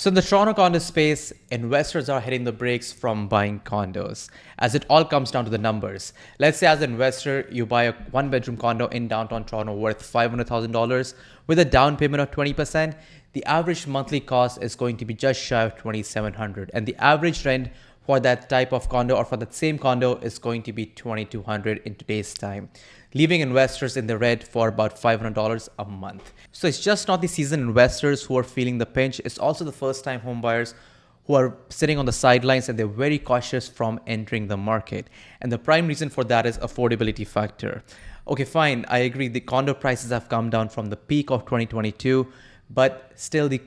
So in the Toronto condo space, investors are hitting the brakes from buying condos as it all comes down to the numbers. Let's say as an investor, you buy a one-bedroom condo in downtown Toronto worth $500,000 with a down payment of 20%. The average monthly cost is going to be just shy of $2,700, and the average rent for that type of condo or for that same condo is going to be $2,200 in today's time, leaving investors in the red for about $500 a month. So it's just not the seasoned investors who are feeling the pinch. It's also the first time home buyers who are sitting on the sidelines and they're very cautious from entering the market. And the prime reason for that is affordability factor. Okay, fine. I agree. The condo prices have come down from the peak of 2022, but still the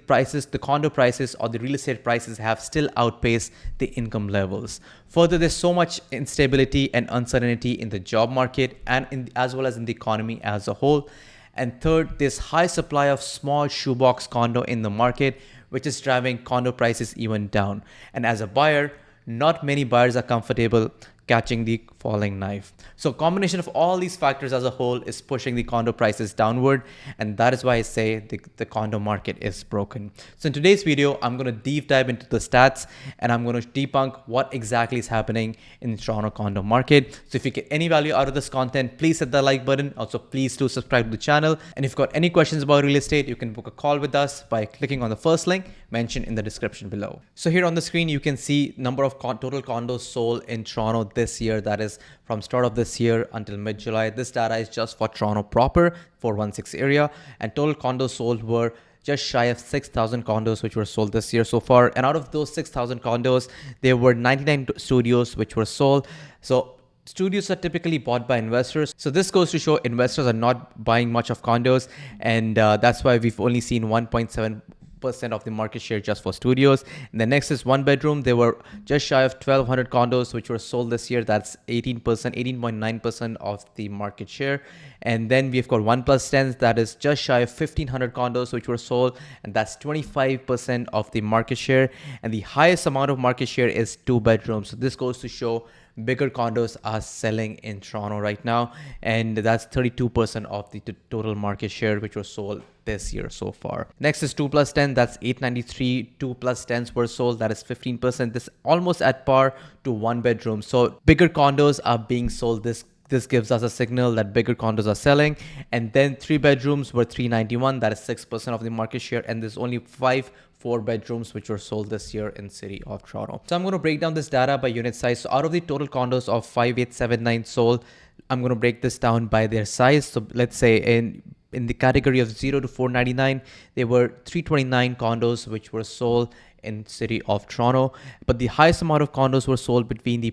condo prices or the real estate prices have still outpaced the income levels. Further, there's so much instability and uncertainty in the job market and as well as in the economy as a whole. And third, there's high supply of small shoebox condo in the market, which is driving condo prices even down. And as a buyer, not many buyers are comfortable catching the falling knife. So a combination of all these factors as a whole is pushing the condo prices downward, and that is why I say the condo market is broken. So in today's video, I'm going to deep dive into the stats and I'm going to debunk what exactly is happening in the Toronto condo market. So if you get any value out of this content, please hit the like button. Also, please do subscribe to the channel. And if you've got any questions about real estate, you can book a call with us by clicking on the first link mentioned in the description below. So here on the screen, you can see number of total condos sold in Toronto this year. That is from start of this year until mid-July. This data is just for Toronto proper, 416 area, and total condos sold were just shy of 6,000 condos which were sold this year so far. And out of those 6,000 condos, there were 99 studios which were sold. So studios are typically bought by investors. So this goes to show investors are not buying much of condos, and that's why we've only seen 1.7% of the market share just for studios. And the next is one bedroom. There were just shy of 1,200 condos which were sold this year. That's 18.9% of the market share. And then we've got 1+10s, that is just shy of 1,500 condos which were sold, and that's 25% of the market share. And the highest amount of market share is two bedrooms. So this goes to show bigger condos are selling in Toronto right now, and that's 32% of the total market share which was sold this year so far. Next is 2+10, that's 893 2+10s were sold, that is 15%. This almost at par to one bedroom. So bigger condos are being sold. This gives us a signal that bigger condos are selling. And then three bedrooms were 391, that is 6% of the market share, and there's only four bedrooms which were sold this year in city of Toronto. So I'm going to break down this data by unit size. So out of the total condos of 5879 sold, I'm going to break this down by their size. So let's say in the category of 0 to 499, there were 329 condos which were sold in city of Toronto, but the highest amount of condos were sold between the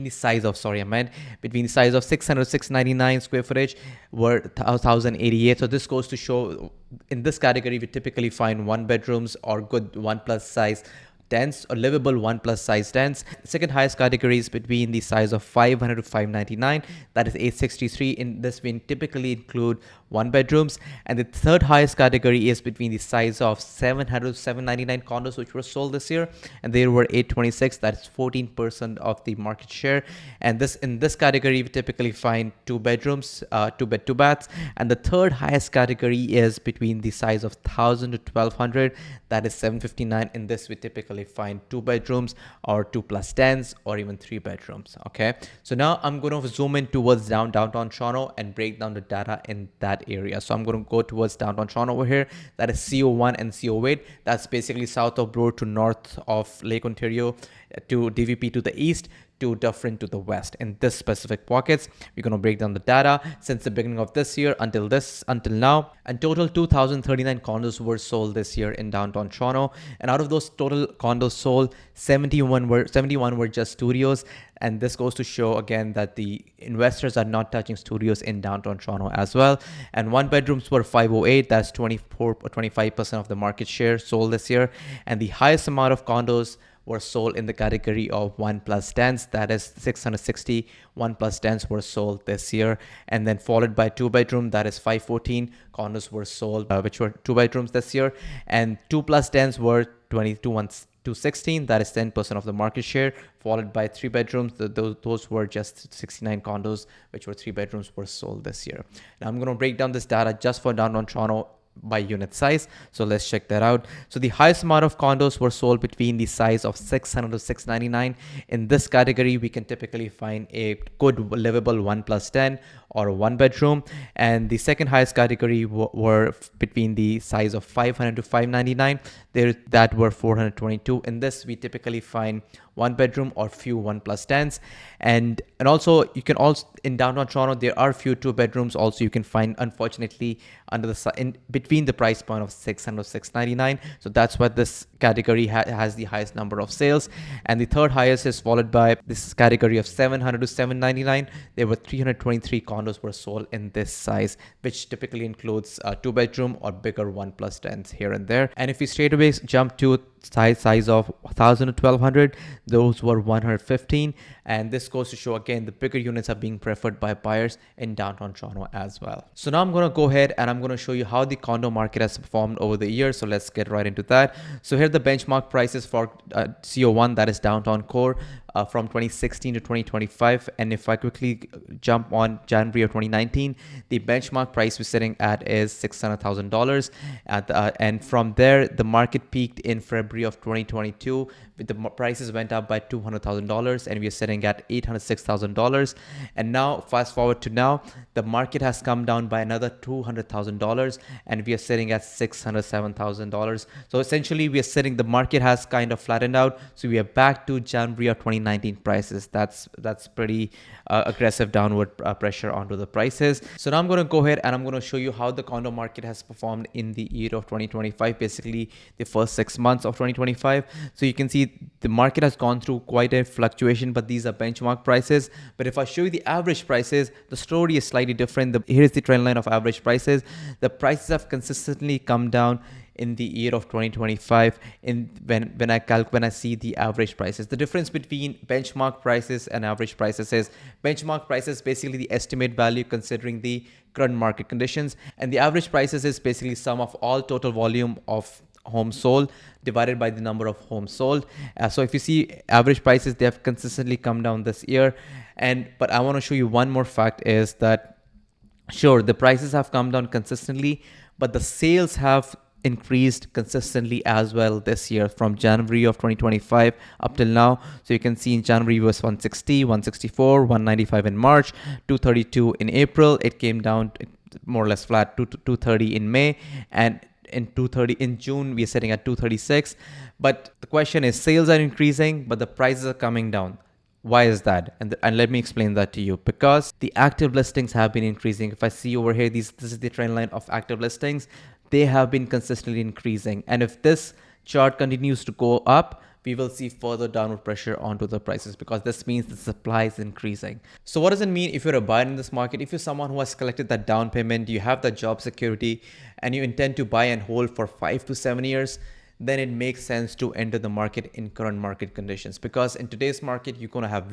size of 600 699 square footage were 1088. So this goes to show in this category we typically find one bedrooms or good 1+ size dense or livable 1+ size dense. Second highest category is between the size of 500 to 599, that is 863. In this we typically include one bedrooms. And the third highest category is between the size of 700 to 799 condos which were sold this year, and there were 826, that's 14% of the market share. And in this category we typically find two bedrooms, two baths. And the third highest category is between the size of 1000 to 1200, that is 759. In this we typically find two bedrooms or 2+10s or even three bedrooms. Okay, so now I'm going to zoom in towards downtown Toronto and break down the data in that area. So I'm going to go towards downtown Toronto over here. That is CO1 and CO8. That's basically south of Bloor to north of Lake Ontario, to DVP to the east, to Dufferin to the west. In this specific pockets, we're going to break down the data since the beginning of this year until now. And total 2,039 condos were sold this year in downtown Toronto. And out of those total condos sold, 71 were just studios. And this goes to show again that the investors are not touching studios in downtown Toronto as well. And one bedrooms were 508, that's 25% of the market share sold this year. And the highest amount of condos were sold in the category of 1+10s, that is 660 1+10s were sold this year. And then followed by two bedroom, that is 514 condos were sold, which were two bedrooms this year. And 2+10s were 216, that is 10% of the market share, followed by three bedrooms. Those were just 69 condos which were three bedrooms were sold this year. Now I'm going to break down this data just for downtown Toronto by unit size. So let's check that out. So the highest amount of condos were sold between the size of 600 to 699. In this category, we can typically find a good livable 1+10 or a 1 bedroom. And the second highest category were between the size of 500 to 599. There that were 422. In this, we typically find 1 bedroom or few 1+10s. And also you can also in downtown Toronto there are few 2 bedrooms also you can find, unfortunately, under the in between the price point of 600 699. So that's what this category has the highest number of sales. And the third highest is followed by this category of 700 to 799. There were 323 condos were sold in this size, which typically includes 2 bedroom or bigger 1+10s here and there. And if we straight away jump to size of 1000 to 1200, those were 115. And this goes to show again the bigger units are being preferred by buyers in downtown Toronto as well. So now I'm going to go ahead and I'm going to show you how the condo market has performed over the years. So let's get right into that. So here are the benchmark prices for CO1, that is downtown core, from 2016 to 2025. And if I quickly jump on January of 2019, the benchmark price we're sitting at is $600,000. And from there, the market peaked in February of 2022. The prices went up by $200,000 and we are sitting at $806,000. And now fast forward to now, the market has come down by another $200,000 and we are sitting at $607,000. So essentially we are sitting, the market has kind of flattened out. So we are back to January of 2019 prices. That's pretty aggressive downward pressure onto the prices. So now I'm going to go ahead and I'm going to show you how the condo market has performed in the year of 2025, basically the first 6 months of 2025. So you can see the market has gone through quite a fluctuation, but these are benchmark prices. But if I show you the average prices, the story is slightly different. Here's the trend line of average prices. The prices have consistently come down in the year of 2025 when I see the average prices. The difference between benchmark prices and average prices is benchmark prices basically the estimate value considering the current market conditions, and the average prices is basically sum of all total volume of homes sold divided by the number of homes sold. So if you see average prices, they have consistently come down this year. But I want to show you one more fact is that sure, the prices have come down consistently, but the sales have increased consistently as well this year from January of 2025 up till now. So you can see in January it was 160, 164, 195 in March, 232 in April. It came down more or less flat to 230 in May, and in 230 in June we are sitting at 236. But the question is, sales are increasing but the prices are coming down. Why is that? And let me explain that to you. Because the active listings have been increasing. If I see over here, this is the trend line of active listings. They have been consistently increasing. And if this chart continues to go up, we will see further downward pressure onto the prices, because this means the supply is increasing. So what does it mean if you're a buyer in this market? If you're someone who has collected that down payment, you have that job security, and you intend to buy and hold for 5 to 7 years, then it makes sense to enter the market in current market conditions, because in today's market you're going to have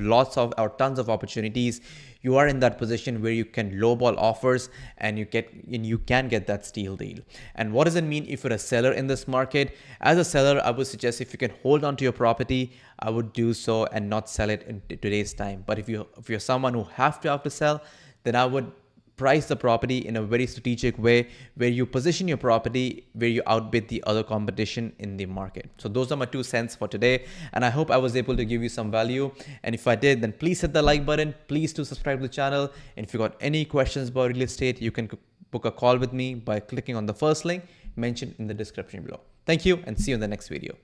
tons of opportunities. You are in that position where you can lowball offers and you can get that steal deal. And what does it mean if you're a seller in this market? As a seller, I would suggest if you can hold on to your property, I would do so and not sell it in today's time. But if you're someone who have to sell, then I would price the property in a very strategic way where you position your property where you outbid the other competition in the market. So those are my 2 cents for today, and I hope I was able to give you some value. And if I did, then please hit the like button. Please do subscribe to the channel. And if you got any questions about real estate, you can book a call with me by clicking on the first link mentioned in the description below. Thank you, and see you in the next video.